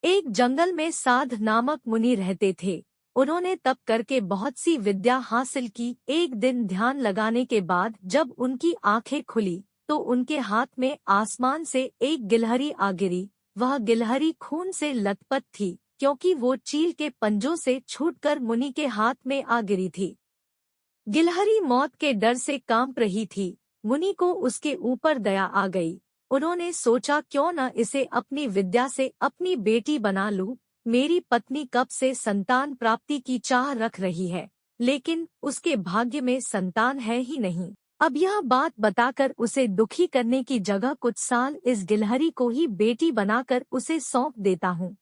एक जंगल में साध नामक मुनि रहते थे। उन्होंने तप करके बहुत सी विद्या हासिल की। एक दिन ध्यान लगाने के बाद जब उनकी आंखें खुली तो उनके हाथ में आसमान से एक गिलहरी आ गिरी। वह गिलहरी खून से लथपथ थी क्योंकि वो चील के पंजों से छूटकर मुनि के हाथ में आ गिरी थी। गिलहरी मौत के डर से कांप रही थी। मुनि को उसके ऊपर दया आ गई। उन्होंने सोचा क्यों न इसे अपनी विद्या से अपनी बेटी बना लूं। मेरी पत्नी कब से संतान प्राप्ति की चाह रख रही है, लेकिन उसके भाग्य में संतान है ही नहीं। अब यह बात बताकर उसे दुखी करने की जगह कुछ साल इस गिलहरी को ही बेटी बनाकर उसे सौंप देता हूँ।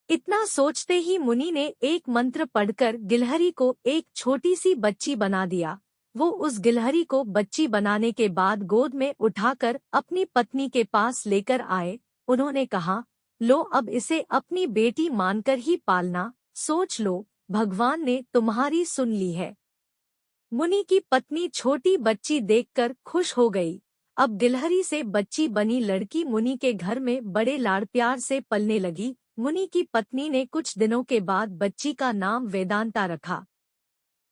इतना सोचते ही मुनि ने एक मंत्र पढ़कर गिलहरी को एक छोटी सी बच्ची बना दिया। वो उस गिलहरी को बच्ची बनाने के बाद गोद में उठाकर अपनी पत्नी के पास लेकर आए। उन्होंने कहा, लो अब इसे अपनी बेटी मानकर ही पालना। सोच लो, भगवान ने तुम्हारी सुन ली है। मुनि की पत्नी छोटी बच्ची देखकर खुश हो गई। अब गिलहरी से बच्ची बनी लड़की मुनि के घर में बड़े लाड़ प्यार से पलने लगी। मुनि की पत्नी ने कुछ दिनों के बाद बच्ची का नाम वेदांता रखा।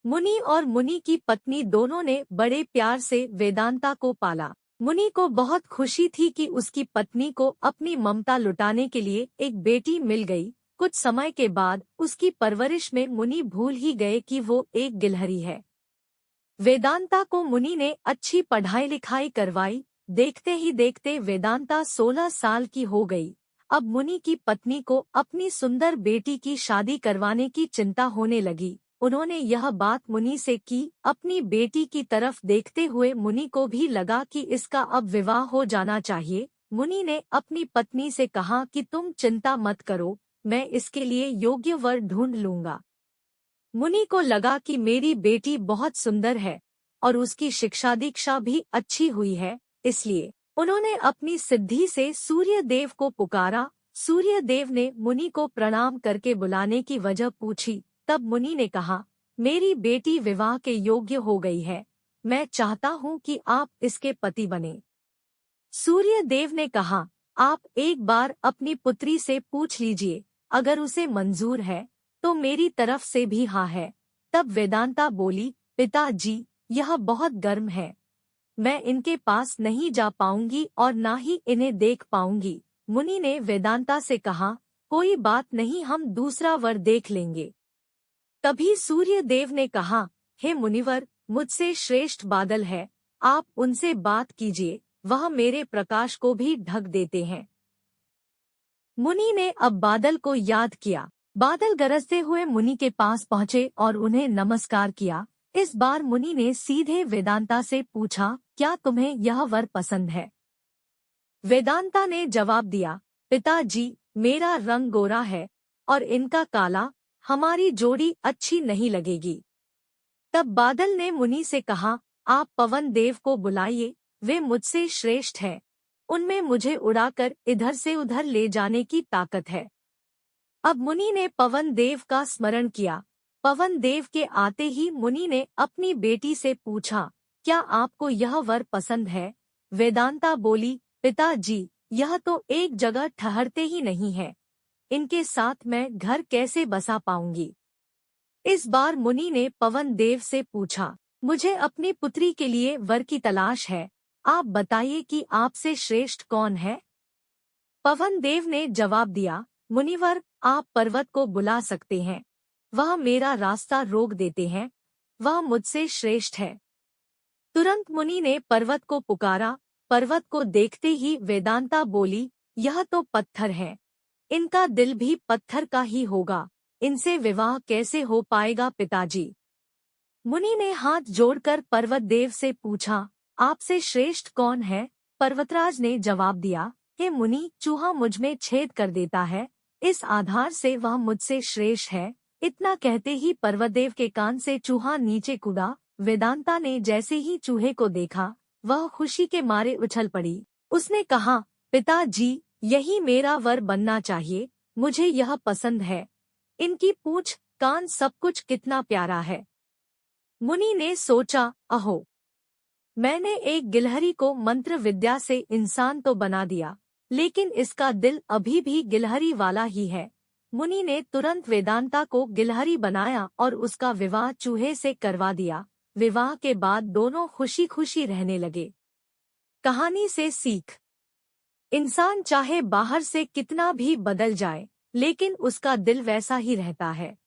मुनि और मुनि की पत्नी दोनों ने बड़े प्यार से वेदांता को पाला। मुनि को बहुत खुशी थी कि उसकी पत्नी को अपनी ममता लुटाने के लिए एक बेटी मिल गई। कुछ समय के बाद उसकी परवरिश में मुनि भूल ही गए कि वो एक गिलहरी है। वेदांता को मुनि ने अच्छी पढ़ाई लिखाई करवाई। देखते ही देखते वेदांता 16 साल की हो गई। अब मुनि की पत्नी को अपनी सुंदर बेटी की शादी करवाने की चिंता होने लगी। उन्होंने यह बात मुनि से की। अपनी बेटी की तरफ देखते हुए मुनि को भी लगा कि इसका अब विवाह हो जाना चाहिए। मुनि ने अपनी पत्नी से कहा कि तुम चिंता मत करो, मैं इसके लिए योग्य वर ढूंढ लूंगा। मुनि को लगा कि मेरी बेटी बहुत सुंदर है और उसकी शिक्षा दीक्षा भी अच्छी हुई है, इसलिए उन्होंने अपनी सिद्धि से सूर्य देव को पुकारा। सूर्य देव ने मुनि को प्रणाम करके बुलाने की वजह पूछी। तब मुनि ने कहा, मेरी बेटी विवाह के योग्य हो गई है। मैं चाहता हूँ कि आप इसके पति बने। सूर्य देव ने कहा, आप एक बार अपनी पुत्री से पूछ लीजिए, अगर उसे मंजूर है तो मेरी तरफ से भी हाँ है। तब वेदांता बोली, पिताजी, यह बहुत गर्म है, मैं इनके पास नहीं जा पाऊंगी और ना ही इन्हें देख पाऊंगी। मुनि ने वेदांता से कहा, कोई बात नहीं, हम दूसरा वर देख लेंगे। तभी सूर्य देव ने कहा, हे मुनिवर, मुझसे श्रेष्ठ बादल है, आप उनसे बात कीजिए, वह मेरे प्रकाश को भी ढक देते हैं। मुनि ने अब बादल को याद किया। बादल गरजते हुए मुनि के पास पहुँचे और उन्हें नमस्कार किया। इस बार मुनि ने सीधे वेदांता से पूछा, क्या तुम्हें यह वर पसंद है? वेदांता ने जवाब दिया, पिताजी, मेरा रंग गोरा है और इनका काला, हमारी जोड़ी अच्छी नहीं लगेगी। तब बादल ने मुनि से कहा, आप पवन देव को बुलाइए, वे मुझसे श्रेष्ठ हैं, उनमें मुझे उड़ाकर इधर से उधर ले जाने की ताकत है। अब मुनि ने पवन देव का स्मरण किया। पवन देव के आते ही मुनि ने अपनी बेटी से पूछा, क्या आपको यह वर पसंद है? वेदांता बोली, पिताजी, यह तो एक जगह ठहरते ही नहीं है, इनके साथ मैं घर कैसे बसा पाऊंगी? इस बार मुनि ने पवन देव से पूछा, मुझे अपनी पुत्री के लिए वर की तलाश है, आप बताइए कि आपसे श्रेष्ठ कौन है? पवन देव ने जवाब दिया, मुनिवर, आप पर्वत को बुला सकते हैं, वह मेरा रास्ता रोक देते हैं, वह मुझसे श्रेष्ठ है। तुरंत मुनि ने पर्वत को पुकारा। पर्वत को देखते ही वेदांता बोली, यह तो पत्थर है, इनका दिल भी पत्थर का ही होगा, इनसे विवाह कैसे हो पाएगा पिताजी? मुनि ने हाथ जोड़कर पर्वत देव से पूछा, आपसे श्रेष्ठ कौन है? पर्वतराज ने जवाब दिया, हे मुनि, चूहा मुझमें छेद कर देता है, इस आधार से वह मुझसे श्रेष्ठ है। इतना कहते ही पर्वतदेव के कान से चूहा नीचे कूदा। वेदांता ने जैसे ही चूहे को देखा, वह खुशी के मारे उछल पड़ी। उसने कहा, पिताजी, यही मेरा वर बनना चाहिए, मुझे यह पसंद है, इनकी पूंछ, कान, सब कुछ कितना प्यारा है। मुनि ने सोचा, अहो, मैंने एक गिलहरी को मंत्र विद्या से इंसान तो बना दिया, लेकिन इसका दिल अभी भी गिलहरी वाला ही है। मुनि ने तुरंत वेदांता को गिलहरी बनाया और उसका विवाह चूहे से करवा दिया। विवाह के बाद दोनों खुशी खुशी रहने लगे। कहानी से सीख। इंसान चाहे बाहर से कितना भी बदल जाए, लेकिन उसका दिल वैसा ही रहता है।